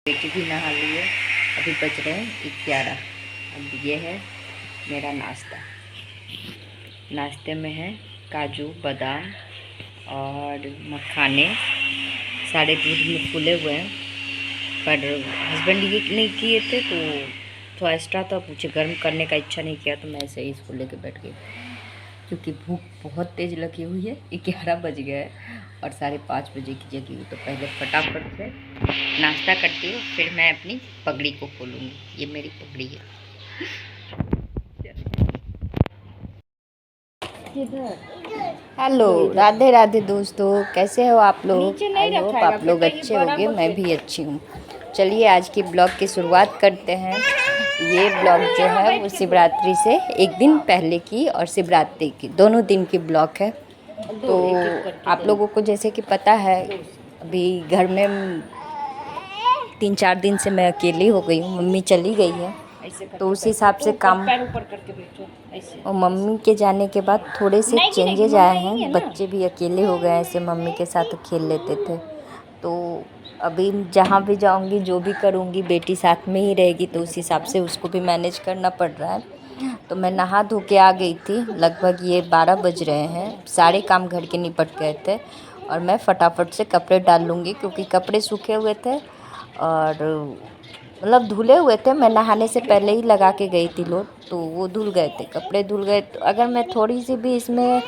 बेटी भी नहा ली है। अभी बज रहे हैं 11। अब ये है मेरा नाश्ता। नाश्ते में है काजू बादाम और मखाने, सारे दूध में फूले हुए हैं। पर हस्बैंड ये नहीं किए थे तो थोड़ा एक्स्ट्रा था, मुझे गर्म करने का इच्छा नहीं किया तो मैं ऐसे ही इसको लेके बैठ गई, क्योंकि भूख बहुत तेज़ लगी हुई है। 11 बज गया है और 5:30 बजे की जगी हुई। तो पहले फटाफट से नाश्ता करती हूँ, फिर मैं अपनी पगड़ी को खोलूँगी। ये मेरी पगड़ी है। हेलो, राधे राधे दोस्तों, कैसे हो आप लोग? आई होप आप लोग अच्छे होंगे, मैं भी अच्छी हूँ। चलिए आज की ब्लॉग की शुरुआत करते हैं। ये ब्लॉग जो है वो शिवरात्रि से एक दिन पहले की और शिवरात्रि की दोनों दिन की ब्लॉग है। तो आप लोगों को जैसे कि पता है, अभी घर में 3-4 दिन से मैं अकेली हो गई हूँ, मम्मी चली गई है। तो उस हिसाब से काम, और मम्मी के जाने के बाद थोड़े से चेंजेज आए हैं। बच्चे भी अकेले हो गए, ऐसे मम्मी के साथ खेल लेते थे। तो अभी जहाँ भी जाऊँगी, जो भी करूँगी, बेटी साथ में ही रहेगी, तो उस हिसाब से उसको भी मैनेज करना पड़ रहा है। तो मैं नहा धो के आ गई थी, लगभग ये 12 बज रहे हैं। सारे काम घर के निपट गए थे और मैं फटाफट से कपड़े डाल लूँगी, क्योंकि कपड़े सूखे हुए थे और मतलब धुले हुए थे। मैं नहाने से पहले ही लगा के गई थी लोड, तो वो धुल गए थे, कपड़े धुल गए। तो अगर मैं थोड़ी सी भी इसमें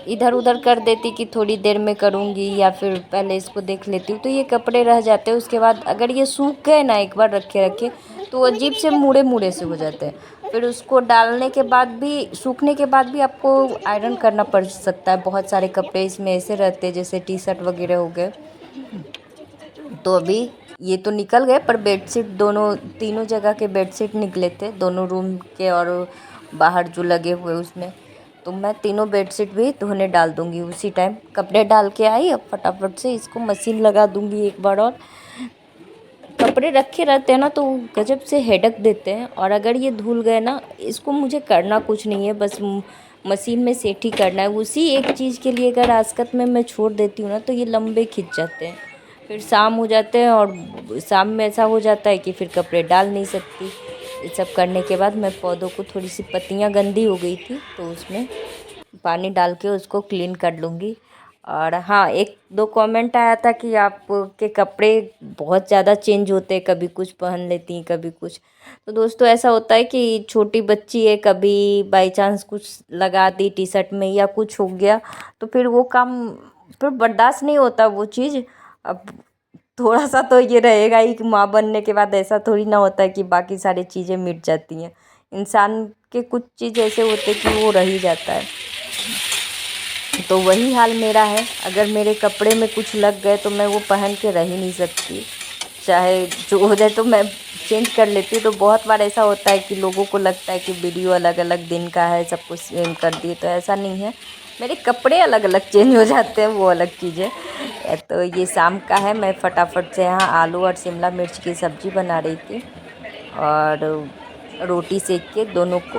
इधर उधर कर देती कि थोड़ी देर में करूँगी या फिर पहले इसको देख लेती हूँ, तो ये कपड़े रह जाते हैं। उसके बाद अगर ये सूख गए ना एक बार रखे रखे, तो अजीब से मुड़े मुड़े से हो जाते हैं। फिर उसको डालने के बाद भी, सूखने के बाद भी आपको आयरन करना पड़ सकता है। बहुत सारे कपड़े इसमें ऐसे रहते हैं, जैसे टी शर्ट वगैरह हो गए। तो अभी ये तो निकल गए, पर बेडशीट दोनों, तीनों जगह के बेडशीट निकले थे, दोनों रूम के और बाहर जो लगे हुए उसमें। तो मैं तीनों बेडशीट भी धोने डाल दूँगी उसी टाइम। कपड़े डाल के आई, अब फटाफट से इसको मशीन लगा दूँगी एक बार और। कपड़े रखे रहते हैं ना तो गजब से हेडक देते हैं, और अगर ये धुल गए ना, इसको मुझे करना कुछ नहीं है, बस मशीन में सेट ही करना है। उसी एक चीज़ के लिए अगर आसकत में मैं छोड़ देती हूँ ना, तो ये लंबे खिंच जाते हैं, फिर शाम हो जाते हैं और शाम में ऐसा हो जाता है कि फिर कपड़े डाल नहीं सकती। ये सब करने के बाद मैं पौधों को, थोड़ी सी पत्तियाँ गंदी हो गई थी तो उसमें पानी डाल के उसको क्लीन कर लूँगी। और हाँ, 1-2 कमेंट आया था कि आपके कपड़े बहुत ज़्यादा चेंज होते हैं, कभी कुछ पहन लेती हैं कभी कुछ। तो दोस्तों ऐसा होता है कि छोटी बच्ची है, कभी बाई चांस कुछ लगा दी टी शर्ट में या कुछ हो गया, तो फिर वो काम फिर बर्दाश्त नहीं होता वो चीज़। अब थोड़ा सा तो ये रहेगा ही कि माँ बनने के बाद ऐसा थोड़ी ना होता है कि बाकी सारी चीज़ें मिट जाती हैं। इंसान के कुछ चीज़ ऐसे होते कि वो रह ही जाता है। तो वही हाल मेरा है। अगर मेरे कपड़े में कुछ लग गए तो मैं वो पहन के रह ही नहीं सकती, चाहे जो हो जाए। तो मैं चेंज कर लेती हूँ। तो बहुत बार ऐसा होता है कि लोगों को लगता है कि वीडियो अलग अलग दिन का है, सब कुछ सेम कर दिए, तो ऐसा नहीं है। मेरे कपड़े अलग अलग चेंज हो जाते हैं, वो अलग चीज़ है। तो ये शाम का है, मैं फटाफट से यहाँ आलू और शिमला मिर्च की सब्ज़ी बना रही थी और रोटी सेक के दोनों को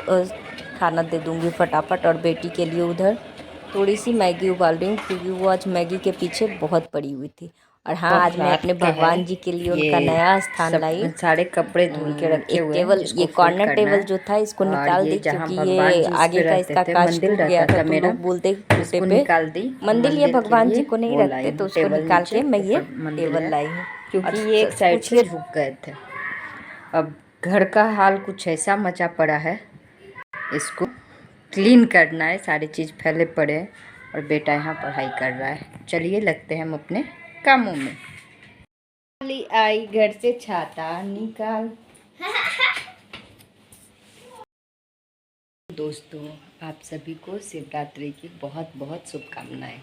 खाना दे दूँगी फटाफट। और बेटी के लिए उधर थोड़ी सी मैगी उबाल रही हूँ, क्योंकि वो आज मैगी के पीछे बहुत पड़ी हुई थी। और हाँ, आज मैं अपने भगवान जी के लिए उनका नया स्थान लाई। सारे कपड़े धुल के रखे एक हुए हैं, टेबल, जिसको ये फोल्ड कॉर्नर करना टेबल है। जो था इसको और निकाल ये दी, जहाँ क्योंकि भगवान ये जी इस आगे पे का रहते इसका थे, कांच मंदिर टूट गया रहता था, था तो मेरा, लोग बोलते टूटे इसको पे। निकाल दी और मंदिर ये मंदिर के भगवान जी लिए को नहीं वो लाई रखते, तो हूँ उसको टेबल निकाल नीचे, के मैं ये ऊपर मंदिर टेबल है, लाई हूँ, और क्योंकि ये साइड कुछ से झुक गए थे। अब घर का हाल कुछ ऐसा मचा पड़ा है, इसको क्लीन करना है, सारी चीज़ फैले पड़े हैं और बेटा यहाँ पढ़ाई कर रहा है। चलिए लगते हैं हम अपने कामों में। आई घर से छाता निकाल। दोस्तों, आप सभी को शिवरात्रि की बहुत बहुत शुभकामनाएं।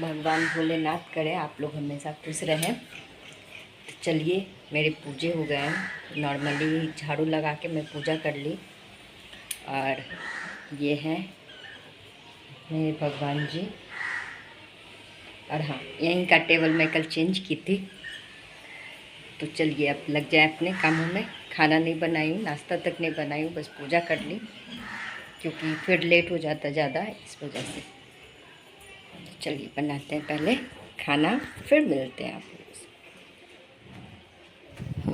भगवान भोलेनाथ करे आप लोग हमेशा खुश रहें। तो चलिए, मेरे पूजे हो गए हैं। नॉर्मली झाड़ू लगा के मैं पूजा कर ली। और ये हैं मेरे भगवान जी। और हाँ, यहीं का टेबल मैं कल चेंज की थी। तो चलिए अब लग जाए अपने कामों में। खाना नहीं बनाई हूँ, नाश्ता तक नहीं बनाई हूँ, बस पूजा कर ली, क्योंकि फिर लेट हो जाता ज़्यादा, इस वजह से। चलिए बनाते हैं पहले खाना, फिर मिलते हैं आप लोगों से।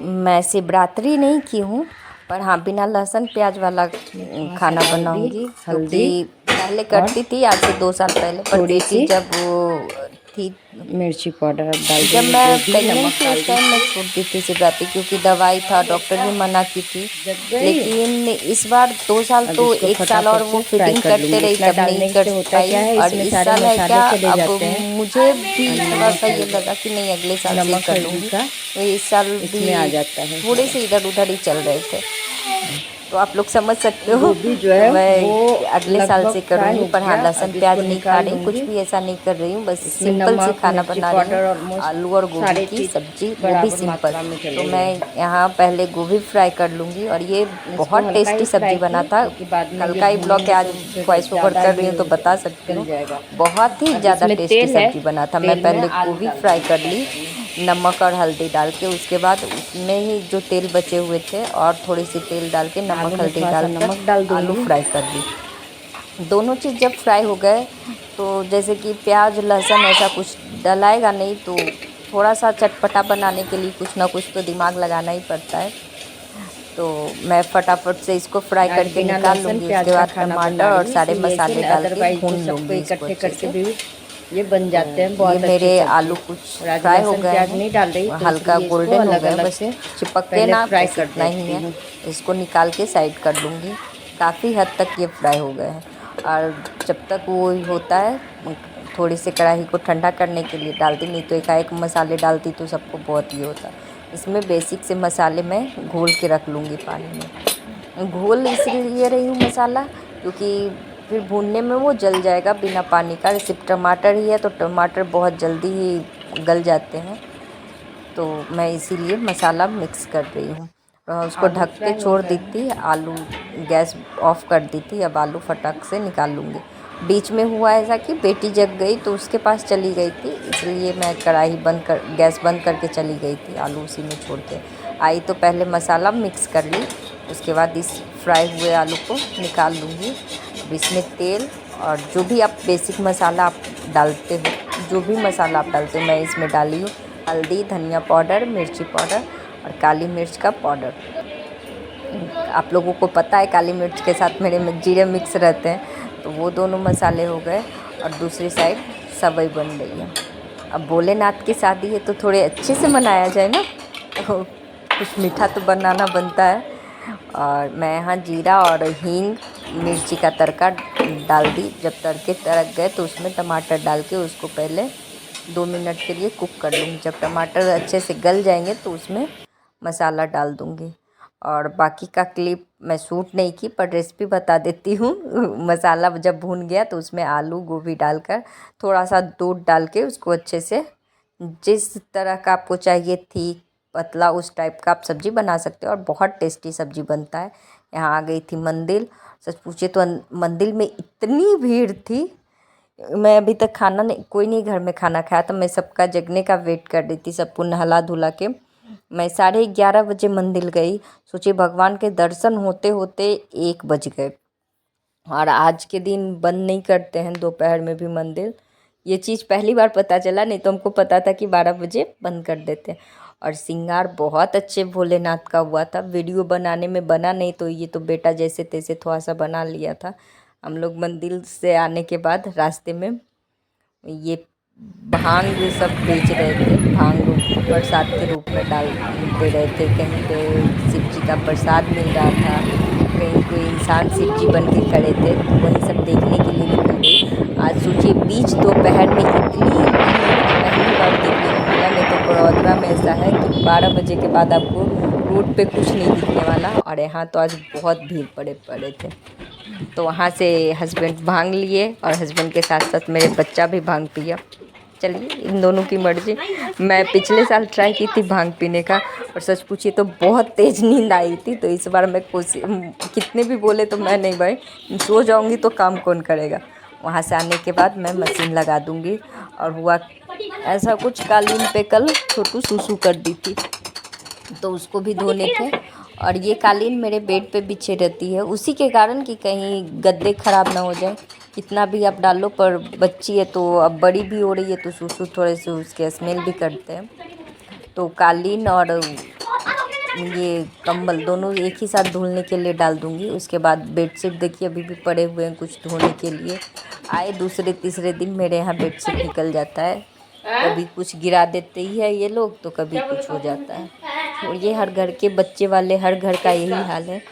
मैं शिवरात्रि नहीं की हूँ, पर हाँ बिना लहसुन प्याज वाला खाना बनाऊंगी, क्योंकि पहले करती थी, आज से 2 साल पहले। पर थोड़ी सी जब वो थी, मिर्ची पाउडर अब डाल जब देंगे, मैं गोभी, प्रेग्नेंट नमक थी डाल उस टाइम मैं छोड़ दी थी शिवरात्रि, क्योंकि दवाई था, डॉक्टर भी मना की थी। लेकिन इस बार 2 साल तो 1 साल और वो फिटिंग करते रही, तब नहीं कर पाई। और इस साल है क्या, अब मुझे भी थोड़ा सा ये लगा कि नहीं अगले साल से कर लूँगी, तो इस साल भी आ जाता है। थोड़े से इधर उधर ही चल रहे थे, तो आप लोग समझ सकते हो। गोभी जो है वो मैं अगले साल से करूँगी, पर हाँ लहसुन प्याज नहीं खा रही हूँ, कुछ भी ऐसा नहीं कर रही हूँ, बस सिंपल से खाना बना रही हूँ। आलू और गोभी की सब्जी, वो भी सिंपल। तो मैं यहाँ पहले गोभी फ्राई कर लूँगी, और ये बहुत टेस्टी सब्जी बना था। हल्का ही ब्लॉग है, आज वॉइस ओवर कर रही हूँ तो बता सकती हूँ, बहुत ही ज़्यादा टेस्टी सब्जी बना था। मैं पहले गोभी फ्राई कर ली नमक और हल्दी डाल के, उसके बाद उसमें ही जो तेल बचे हुए थे और थोड़ी सी तेल डाल के नमक हल्दी डाल आलू फ्राई कर दी। दोनों चीज़ जब फ्राई हो गए, तो जैसे कि प्याज लहसुन ऐसा कुछ डलाएगा नहीं, तो थोड़ा सा चटपटा बनाने के लिए कुछ ना कुछ तो दिमाग लगाना ही पड़ता है। तो मैं फटाफट से इसको फ्राई करके निकाल लूँगी। उसके बाद टमाटर और सारे मसाले डाल के भून लूँगी इसको अच्छे से। ये बन जाते हैं बहुत ये मेरे आलू कुछ फ्राई हो गए हैं, नहीं डाल रही, हल्का गोल्डन हो गए, बस चिपक के ना फ्राई करना ही है। इसको निकाल के साइड कर लूँगी। काफ़ी हद तक ये फ्राई हो गए हैं, और जब तक वो होता है थोड़ी सी कढ़ाई को ठंडा करने के लिए डालती, नहीं तो एकाएक मसाले डालती तो सबको बहुत ये होता। इसमें बेसिक से मसाले मैं घोल के रख लूँगी पानी में। घोल इसलिए रही हूँ मसाला, क्योंकि फिर भूनने में वो जल जाएगा बिना पानी का। सिर्फ टमाटर ही है तो टमाटर बहुत जल्दी ही गल जाते हैं, तो मैं इसीलिए मसाला मिक्स कर रही हूँ। उसको ढक के छोड़ दी थी, आलू गैस ऑफ कर दी थी। अब आलू फटाक से निकाल लूँगी। बीच में हुआ ऐसा कि बेटी जग गई तो उसके पास चली गई थी, इसलिए मैं कढ़ाई गैस बंद करके चली गई थी। आलू उसी में छोड़ के आई, तो पहले मसाला मिक्स कर ली, उसके बाद इस फ्राई हुए आलू को निकाल लूँगी। अब इसमें तेल और जो भी आप बेसिक मसाला आप डालते हो, जो भी मसाला आप डालते हो मैं इसमें डाली हूँ। हल्दी, धनिया पाउडर, मिर्ची पाउडर और काली मिर्च का पाउडर। आप लोगों को पता है काली मिर्च के साथ मेरे में जीरे मिक्स रहते हैं, तो वो दोनों मसाले हो गए। और दूसरी साइड सवई बन रही है। अब भोलेनाथ की शादी है तो थोड़े अच्छे से मनाया जाए ना, तो कुछ मीठा तो बनाना बनता है। और मैं यहाँ जीरा और हींग मिर्ची का तड़का डाल दी। जब तड़के तड़क गए तो उसमें टमाटर डाल के उसको पहले 2 मिनट के लिए कुक कर लूँगी। जब टमाटर अच्छे से गल जाएंगे तो उसमें मसाला डाल दूँगी। और बाकी का क्लिप मैं शूट नहीं की, पर रेसिपी बता देती हूँ। मसाला जब भून गया तो उसमें आलू गोभी डालकर थोड़ा सा दूध डाल के उसको अच्छे से, जिस तरह का आपको चाहिए थिक पतला उस टाइप का आप सब्ज़ी बना सकते हो, और बहुत टेस्टी सब्ज़ी बनता है। यहाँ आ गई थी मंदिर, सच पूछे तो मंदिर में इतनी भीड़ थी। मैं अभी तक खाना नहीं, कोई नहीं घर में खाना खाया, तो मैं सबका जगने का वेट कर रही थी। सबको नहला धुला के मैं 11:30 बजे मंदिर गई। सोचिए भगवान के दर्शन होते होते 1 बज गए। और आज के दिन बंद नहीं करते हैं दोपहर में भी मंदिर। ये चीज़ पहली बार पता चला, नहीं तो हमको पता था कि 12 बजे बंद कर देते हैं। और श्रृंगार बहुत अच्छे भोलेनाथ का हुआ था। वीडियो बनाने में बना नहीं, तो ये तो बेटा जैसे तैसे थोड़ा सा बना लिया था। हम लोग मंदिर से आने के बाद रास्ते में ये भांग सब बेच रहे थे, भांग प्रसाद के रूप में डाल दे रहे थे। कहीं पे शिव जी का प्रसाद मिल रहा था, कहीं कोई इंसान शिव जी बन के खड़े थे, तो वही सब देखने के लिए निकल गई। आज सोचिए बीच दोपहर में इतनी पहली बार देखने को मिला। नहीं तो बड़ौदा में ऐसा है कि 12 बजे के बाद आपको रोड पे कुछ नहीं दिखने वाला, और यहाँ तो आज बहुत भीड़ पड़े थे। तो वहाँ से हस्बैंड भांग लिए, और हस्बैंड के साथ साथ मेरे बच्चा भी भांग पिया। चलिए इन दोनों की मर्जी। मैं पिछले साल ट्राई की थी भांग पीने का, और सच पूछिए तो बहुत तेज़ नींद आई थी। तो इस बार मैं कोशिश, कितने भी बोले तो मैं नहीं, भाई सो जाऊंगी तो काम कौन करेगा। वहाँ से आने के बाद मैं मशीन लगा दूंगी। और हुआ ऐसा कुछ, कालीन पे कल छोटू सुसु कर दी थी, तो उसको भी धोने थे। और ये कालीन मेरे बेड पे बिछे रहती है, उसी के कारण कि कहीं गद्दे ख़राब ना हो जाए। कितना भी आप डालो, पर बच्ची है तो अब बड़ी भी हो रही है, तो सुसु थोड़े से उसके स्मेल भी करते हैं। तो कालीन और ये कंबल दोनों एक ही साथ धुलने के लिए डाल दूँगी। उसके बाद बेडशीट देखिए अभी भी पड़े हुए हैं कुछ धोने के लिए। आए दूसरे तीसरे दिन मेरे यहाँ बेडशीट निकल जाता है। कभी कुछ गिरा देते ही है ये लोग, तो कभी कुछ हो जाता है। और ये हर घर के बच्चे वाले हर घर का यही हाल है।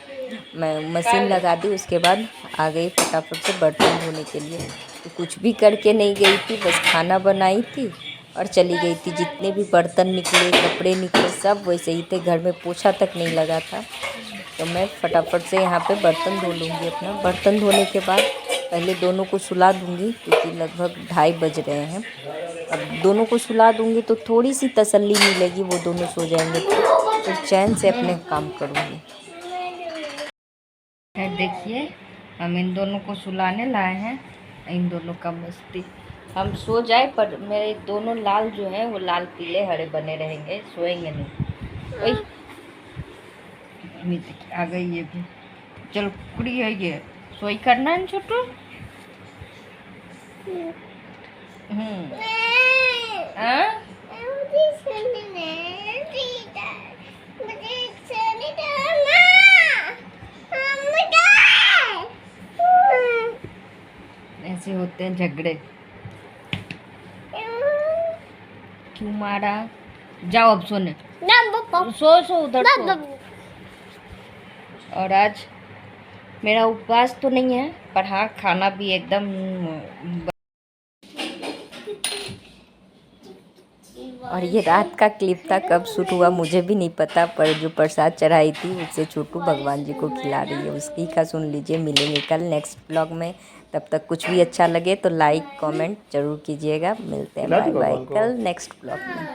मैं मशीन लगा दी, उसके बाद आ गई फटाफट से बर्तन धोने के लिए। तो कुछ भी करके नहीं गई थी, बस खाना बनाई थी और चली गई थी। जितने भी बर्तन निकले, कपड़े निकले, सब वैसे ही थे। घर में पोछा तक नहीं लगा था। तो मैं फटाफट से यहाँ पे बर्तन धो लूँगी अपना। बर्तन धोने के बाद पहले दोनों को सुला दूँगी, क्योंकि लगभग 2:30 बज रहे हैं। अब दोनों को सुला दूँगी तो थोड़ी सी तसल्ली मिलेगी, वो दोनों सो जाएंगे तो फिर चैन से अपने काम करूँगी। देखिए हम इन दोनों को सुलाने लाए हैं। इन दोनों का मस्ती, हम सो जाए पर मेरे दोनों लाल जो हैं वो लाल पीले हरे बने रहेंगे, सोएंगे नहीं। ओए आ गई ये भी, चल कुड़ी है ये, सोई करना है छोटू। ऐसे होते हैं झगड़े। क्यों मारा? जाओ अब सोने। सो उधर सो। और आज मेरा उपवास तो नहीं है, पर हाँ खाना भी एकदम। और ये रात का क्लिप था, कब शूट हुआ मुझे भी नहीं पता, पर जो प्रसाद चढ़ाई थी उससे छोटू भगवान जी को खिला रही है, उसकी का सुन लीजिए। मिलेंगे कल नेक्स्ट ब्लॉग में, तब तक कुछ भी अच्छा लगे तो लाइक कमेंट जरूर कीजिएगा। मिलते हैं, बाय बाय कल नेक्स्ट ब्लॉग में।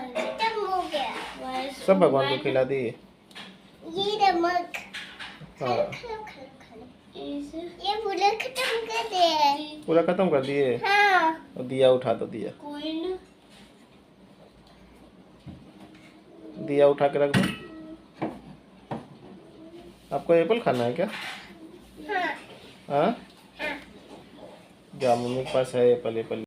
सब भगवान को खिला दिए। ये पूरा खत्म कर दिए। हाँ। और दिया उठा दो, दिया उठा के रख दो। आपको एप्पल खाना है क्या? हाँ। हाँ? जा मम्मी के पास है एप्पल।